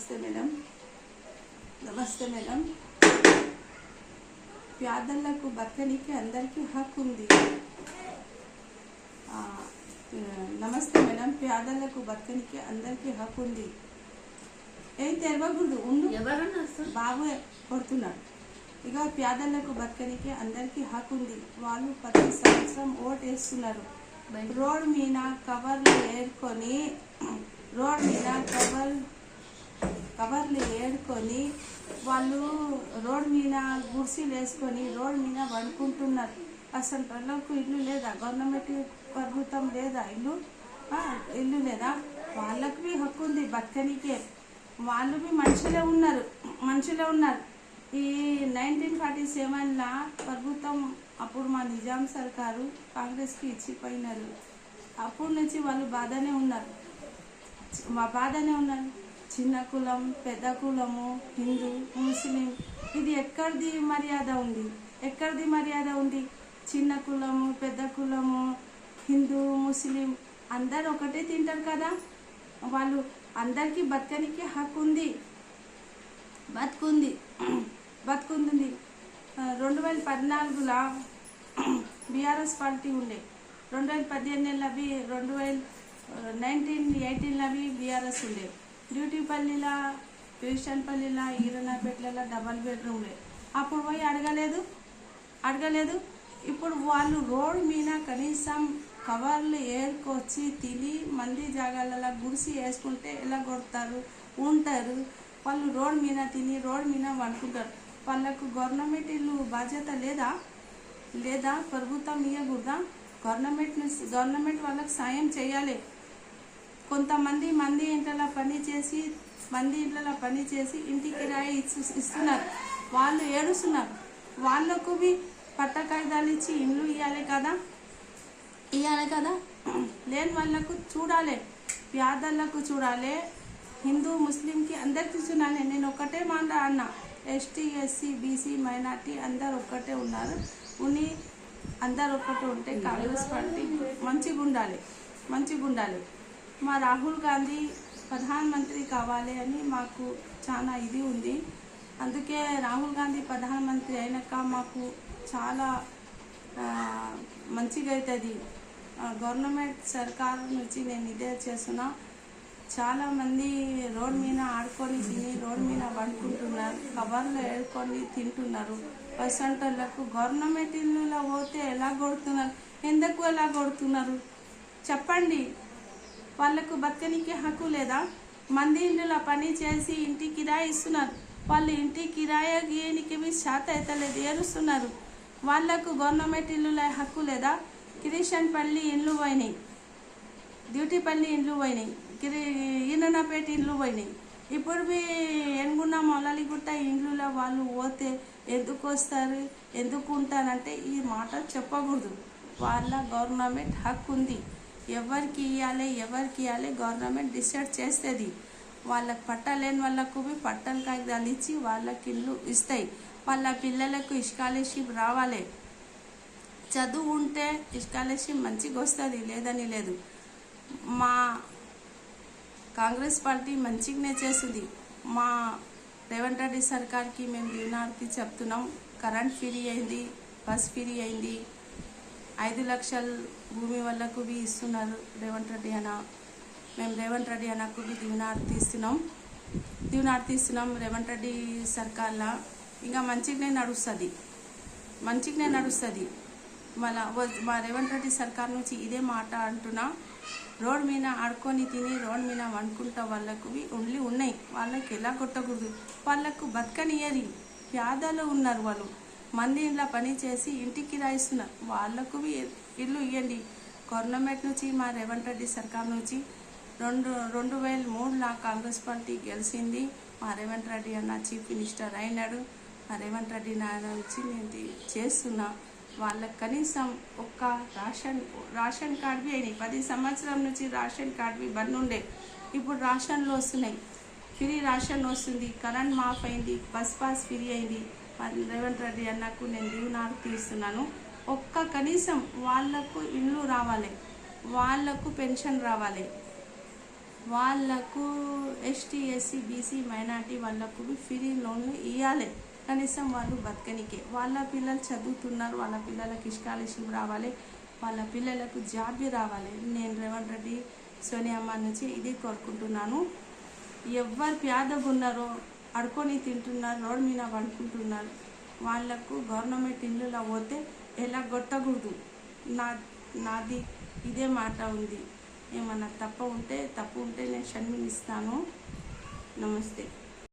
నమస్తే మేడం. నమస్తే మేడం. పేదలకు బతకనికి అందరికీ హక్కు ఉంది. నమస్తే మేడం. పేదలకు బతకనికి అందరికీ హక్కు ఉంది. ఏం తెరవకూడదు ఉండు. బాబు కొడుతున్నాడు. ఇక పేదలకు బతకనికి అందరికీ హక్కు ఉంది. వాళ్ళు ప్రతి సంవత్సరం ఓటు వేస్తున్నారు. రోడ్ మీద కవర్లు ఏరుకొని వాళ్ళు రోడ్ మీద గుడిసెలు వేసుకొని రోడ్ మీద వండుకుంటున్నారు. అసలు వాళ్ళకు ఇల్లు లేదా? గవర్నమెంట్ ప్రభుత్వం లేదా? ఇల్లు లేదా? వాళ్ళకి హక్కు ఉంది బతకనికే. వాళ్ళు మనుషులే ఉన్నారు. ఈ 1947లా ప్రభుత్వం అప్పుడు మా నిజాం సర్కారు కాంగ్రెస్కి ఇచ్చిపోయినారు. అప్పటి నుంచి వాళ్ళు బాధనే ఉన్నారు. చిన్న కులం, పెద్ద కులము, హిందూ, ముస్లిం, ఇది ఎక్కడిది మర్యాద ఉంది? చిన్న కులము, పెద్ద కులము, హిందూ, ముస్లిం అందరు ఒకటే తింటారు కదా. వాళ్ళు అందరికీ బతకనికి హక్కు ఉంది. బతుకుంది. 2014లా బీఆర్ఎస్ పార్టీ ఉండే. 2018 1918 బీఆర్ఎస్ ఉండే. డ్యూటీపల్లిలా, క్రిస్టియన్పల్లిలా, ఈరన్నపేటల డబల్ బెడ్రూమ్లే. అప్పుడు పోయి అడగలేదు. ఇప్పుడు వాళ్ళు రోడ్ మీద కనీసం కవర్లు ఏరుకొచ్చి తిని మంది జాగాలలో గుడిసి వేసుకుంటే ఎలా కొడతారు? ఉంటారు. వాళ్ళు రోడ్ మీద తిని రోడ్ మీద వండుకుంటారు. వాళ్ళకు గవర్నమెంట్ ఇల్లు బాధ్యత లేదా? ప్రభుత్వం ఇవ్వకూడదా? గవర్నమెంట్ వాళ్ళకు సాయం చేయాలి. కొంతమంది మంది ఇంట్లో పని చేసి ఇంటికి కిరాయి ఇస్తున్నారు. వాళ్ళు ఏడుస్తున్నారు. వాళ్ళకు పట్ట కాగితాలు ఇచ్చి ఇండ్లు ఇవ్వాలి కదా. లేని వాళ్ళకు చూడాలి, పేదలకు చూడాలి, హిందూ ముస్లింకి అందరికీ చూడాలి. నేను ఒకటే మాట అన్నా, ఎస్టీ, ఎస్సీ, బీసీ, మైనార్టీ అందరు ఒక్కటే ఉన్నారు. అందరు ఒక్కటే ఉంటే కాంగ్రెస్ పార్టీ మంచిగా ఉండాలి. మా రాహుల్ గాంధీ ప్రధానమంత్రి కావాలి అని మాకు చాలా ఇది ఉంది. అందుకే రాహుల్ గాంధీ ప్రధానమంత్రి అయినాక మాకు చాలా మంచిగా అవుతుంది. గవర్నమెంట్ సర్కారు నుంచి నేను ఇదే చేస్తున్నా. చాలామంది రోడ్ మీద ఆడుకొని తిని రోడ్ మీద వండుకుంటున్నారు. కవర్లు ఏడుకొని తింటున్నారు. పర్సెంటర్లకు గవర్నమెంట్ ఇల్లులో పోతే ఎలా కొడుతున్నారు? ఎందుకు ఎలా కొడుతున్నారు చెప్పండి. వాళ్ళకు బతకనికి హక్కు లేదా? మంది ఇల్లులో పని చేసి ఇంటి కిరాయి ఇస్తున్నారు. వాళ్ళు ఇంటి కిరాయికి శాత అవుతలేదు, ఏరుస్తున్నారు. వాళ్ళకు గవర్నమెంట్ ఇల్లులో హక్కు లేదా? కిరీషన్పల్లి ఇండ్లు పోయినాయి, డ్యూటీపల్లి ఇండ్లు పోయినాయి, ఈనన్నపేట ఇండ్లు పోయినాయి. ఇప్పుడు ఎనుగున్న మొలలిగుట్ట ఇండ్లలో వాళ్ళు పోతే ఎందుకు వస్తారు, ఎందుకు ఉంటారంటే ఈ మాట చెప్పకూడదు. వాళ్ళ గవర్నమెంట్ హక్కు ఉంది. ఎవరికి ఇవ్వాలి గవర్నమెంట్ డిసైడ్ చేస్తుంది. వాళ్ళకి పట్టలేని వాళ్ళకు పట్టలు కాగితాలు ఇచ్చి వాళ్ళకి ఇల్లు ఇస్తాయి. వాళ్ళ పిల్లలకు స్కాలర్షిప్ రావాలి. చదువు ఉంటే స్కాలర్షిప్ మంచిగా వస్తుంది, లేదని లేదు. మా కాంగ్రెస్ పార్టీ మంచిగానే చేస్తుంది. మా రేవంత్ రెడ్డి సర్కార్కి మేము దీవెనార్తి చెప్తున్నాం. కరెంట్ ఫ్రీ అయింది, బస్ ఫ్రీ అయింది, 5 లక్షలు భూమి వాళ్ళకు ఇస్తున్నారు రేవంత్ రెడ్డి అన్న. మేము రేవంత్ రెడ్డి అన్నకు దీవెనార్తి ఇస్తున్నాం. రేవంత్ రెడ్డి సర్కార్లో ఇంకా మంచిగానే నడుస్తుంది. మా రేవంత్ రెడ్డి సర్కార్ నుంచి ఇదే మాట అంటున్నా. రోడ్ మీద ఆడుకొని తిని రోడ్ మీద వండుకుంటా వాళ్ళకు ఉండ్లు ఉన్నాయి. వాళ్ళకి ఎలా కొట్టకూడదు? వాళ్ళకు బతకనియది. పేదలు ఉన్నారు. వాళ్ళు మంది ఇంట్లో పని చేసి ఇంటికి రాయిస్తున్నారు. వాళ్ళకు ఇల్లు ఇవ్వండి. గవర్నమెంట్ నుంచి మా రేవంత్ రెడ్డి సర్కార్ నుంచి 2003లా కాంగ్రెస్ పార్టీ గెలిచింది. మా రేవంత్ రెడ్డి అన్న చీఫ్ మినిస్టర్ అయినాడు. మా రేవంత్ రెడ్డి నాయన నుంచి నేను చేస్తున్నా. వాళ్ళకి కనీసం ఒక్క రేషన్ కార్డు అయినాయి. 10 సంవత్సరం నుంచి రేషన్ కార్డు బంద్ ఉండే. ఇప్పుడు రేషన్లు వస్తున్నాయి. ఫ్రీ రేషన్ వస్తుంది. కరెంట్ మాఫ్ అయింది. బస్ పాస్ ఫ్రీ అయింది. రేవంత్ రెడ్డి అన్నకు నేను దీవెనార్తి ఇస్తున్నాను. కనీసం వాళ్లకు ఇల్లు రావాలి, వాళ్లకు పెన్షన్ రావాలి. వాళ్ళకు ఎస్టీ ఎస్సీ బీసీ మైనార్టీ వాళ్ళకు ఫ్రీ లోన్లు ఇవ్వాలి, కనీసం వాళ్ళు బతకనికే. వాళ్ళ పిల్లలు చదువుతున్నారు, వాళ్ళ పిల్లలకి స్కాలర్షిప్ రావాలి, వాళ్ళ పిల్లలకు జాబ్ రావాలి. నేను రేవంత్ రెడ్డి సోనియమ్మ నుంచి ఇది కోరుకుంటున్నాను. ఎవరు పేదగా ఉన్నారో అడుకొని తింటున్నారు, రోడ్డు మీద పడుకుంటున్నారు, వాళ్ళకు గవర్నమెంట్ ఇల్లులో పోతే ఎలా కొట్టకూడదు. నాది ఇదే మాట ఉంది. ఏమన్నా తప్పు ఉంటే నేను క్షమిస్తాను. నమస్తే.